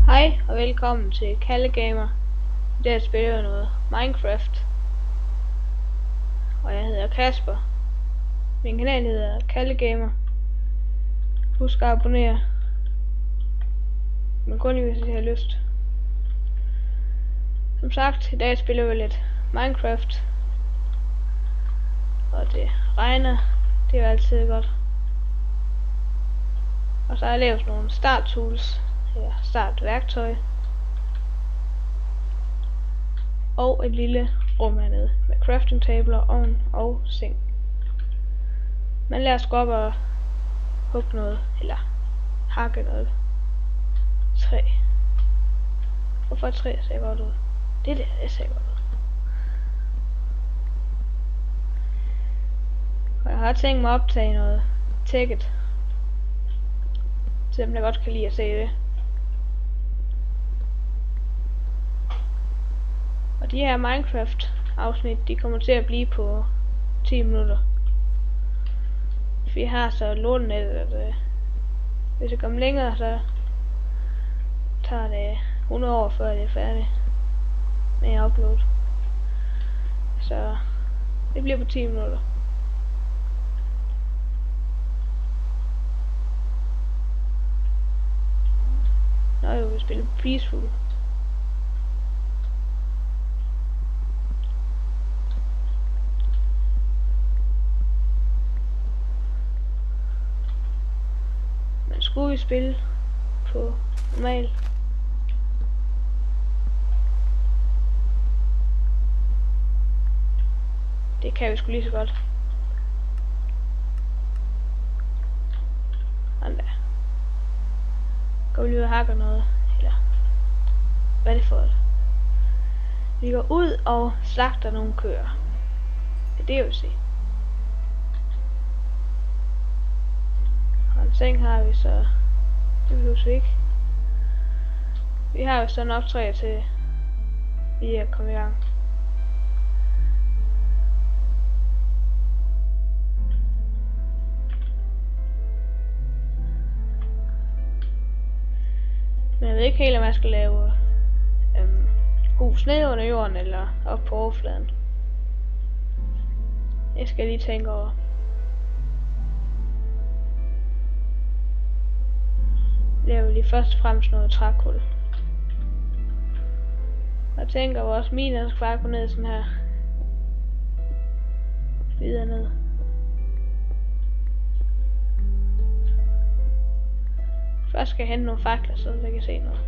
Hej og velkommen til Kalle Gamer. I dag spiller jeg noget Minecraft. Og jeg hedder Kasper. Min kanal hedder Kalle Gamer. Husk at abonnere. Men kun hvis I har lyst. Som sagt, i dag spiller vi lidt Minecraft. Og det regner. Det er altid godt. Og så har jeg lavet nogle start tools. Eller start værktøj. Og et lille rum hernede med crafting tabler, ovn og seng. Men lad os gå op og hugge noget, eller hakke noget træ. Hvorfor et træ ser godt ud? Det ser godt ud. Og jeg har tænkt mig at optage noget tækket. Selvom jeg godt kan lide at se det. Og de her Minecraft afsnit, de kommer til at blive på 10 minutter. Vi har så lånenet, at hvis det kommer længere, så tager det 100 år før det er færdigt med at uploade. Så det bliver på 10 minutter. Nå jo, vi spiller Peaceful. Men skulle vi spille på normal, det kan vi sgu lige så godt. Sådan der. Går vi lige ud og hakker noget, eller hvad er det for det? Vi går ud og slagter nogle køer. Det er det, jeg vil se. Og en seng har vi, så det behøves vi ikke. Vi har jo så nok træ til lige at komme i gang. Men jeg ved ikke helt, om jeg skal lave hus ned under jorden eller op på overfladen. Jeg skal lige tænke over. Laver lige først og fremmest noget trækul. Og jeg tænker, at vores miner skal bare gå ned sådan her. Videre ned. Først skal jeg hente nogle fakler, så jeg kan se noget.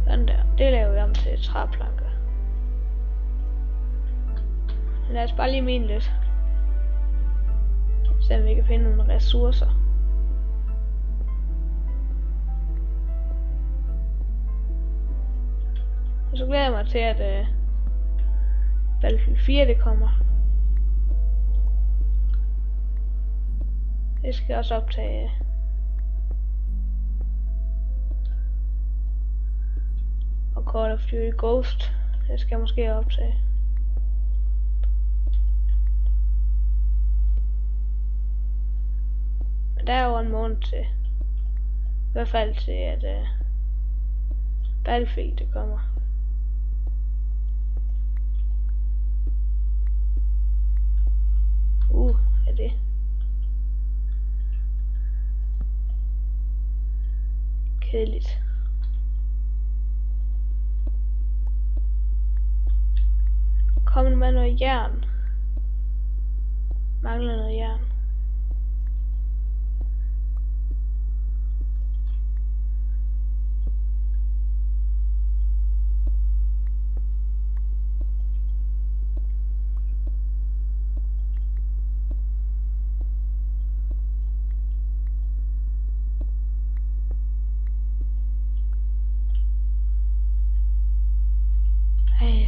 Sådan der. Det laver vi om til træplanker. Lad os bare lige mine lidt. Så vi kan finde nogle ressourcer. Og så glæder jeg mig til, at Battlefield 4 det kommer. Det skal jeg også optage. Og Call of Duty Ghost. Det skal jeg måske optage. Men der er jo en måned til. I hvert fald til, at Battlefield det kommer. Er det? Kedeligt. Kom med noget jern. Mangler noget jern.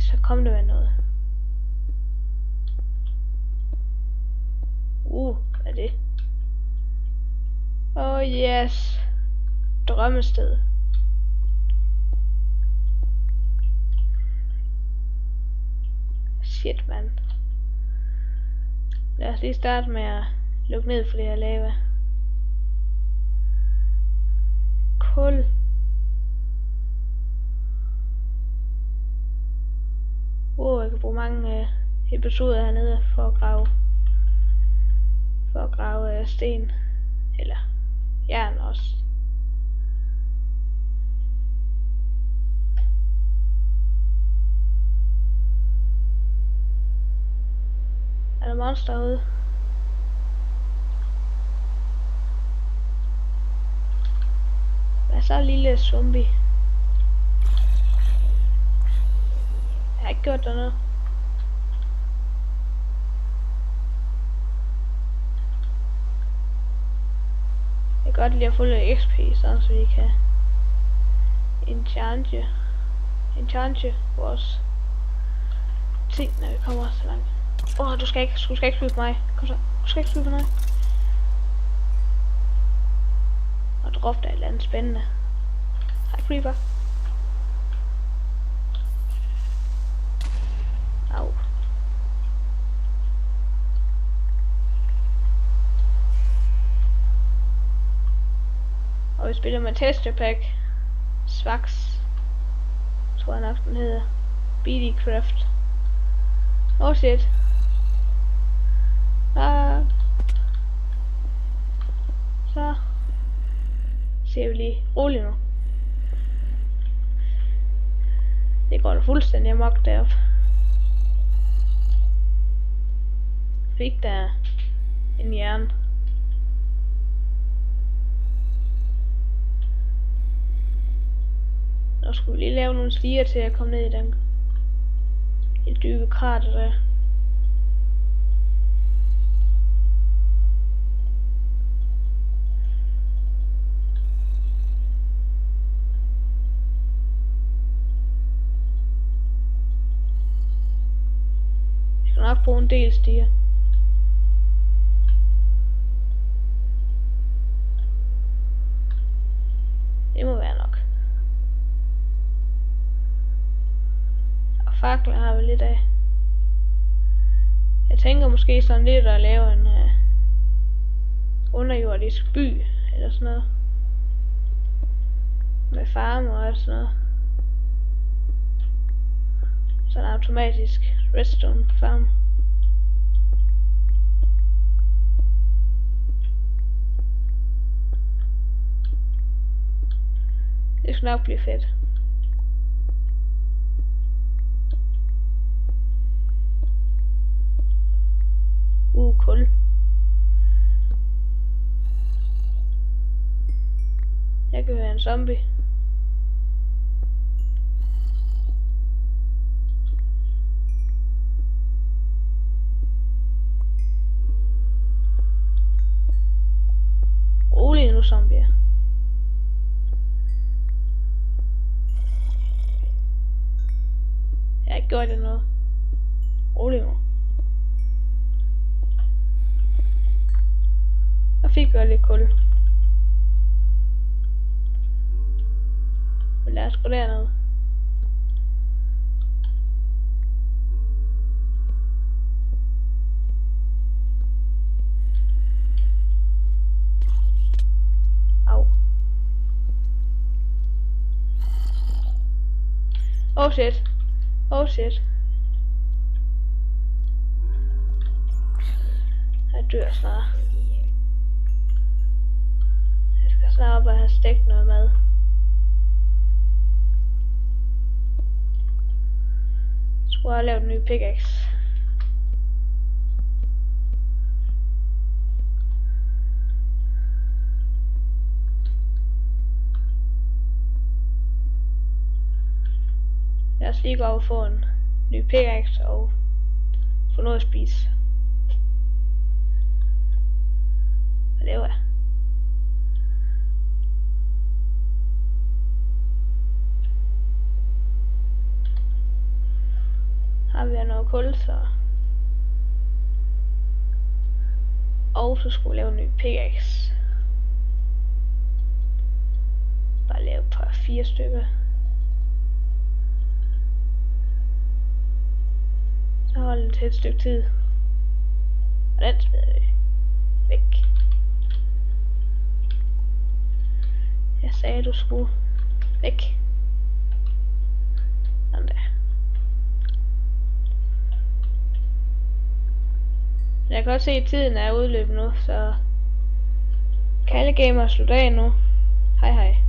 Så kom det med noget. Hvad er det? Oh yes. Drømmested. Shit, mand. Lad os lige starte med at lukke ned for det her lava. Kul. Jeg kan bruge mange episoder hernede for at grave sten. Eller jern også. Er der monster herude? Hvad så, lille zombie? Jeg har ikke gjort der noget. Jeg kan godt lide at få lidt XP, sådan så vi kan enchante vores ting, når vi kommer så langt. Du skal ikke skyde på mig. Kom så. Du skal ikke skyde på mig. Og drop der et eller andet spændende. Hej, creeper. Au. Og vi spiller med Tester Pack. Svax. Tror jeg nok den hedder. BD-Craft. Shit. Så ser vi lige roligt nu. Det går da fuldstændig amok deroppe. Fik der en jern. Nu skulle vi lige lave nogle stiger til at komme ned i den dybe krater der. Jeg skal nok bruge en del stiger. Det må være nok. Og fakler har vi lidt af. Jeg tænker måske sådan lidt at lave en underjordisk by eller sådan noget. Med farmer og sådan noget. Sådan en automatisk redstone farm. Det skal nok blive fedt. Kul. Jeg kan høre en zombie. Rolig nu, zombier. Jeg har ikke gjort det noget. Rolig nu. Jeg fik godt lidt kul. Men lad os gå derned. Au. Oh shit. Oh shit. Jeg dør snart. Jeg skal snart op og have stegt noget mad. Jeg skulle have lavet en ny pickaxe. Lad os lige gå over og få en ny pickaxe og få noget at spise. Hvad laver jeg? Har vi noget kul, så... Og så skulle jeg lave en ny pickaxe. Bare lave et par 4 stykker. Så holder det til et stykke tid. Og den smider vi væk. Jeg sagde, du skulle væk. Sådan der. Jeg kan godt se, at tiden er udløbet nu, så Kalle Gamer slutter af nu. Hej hej.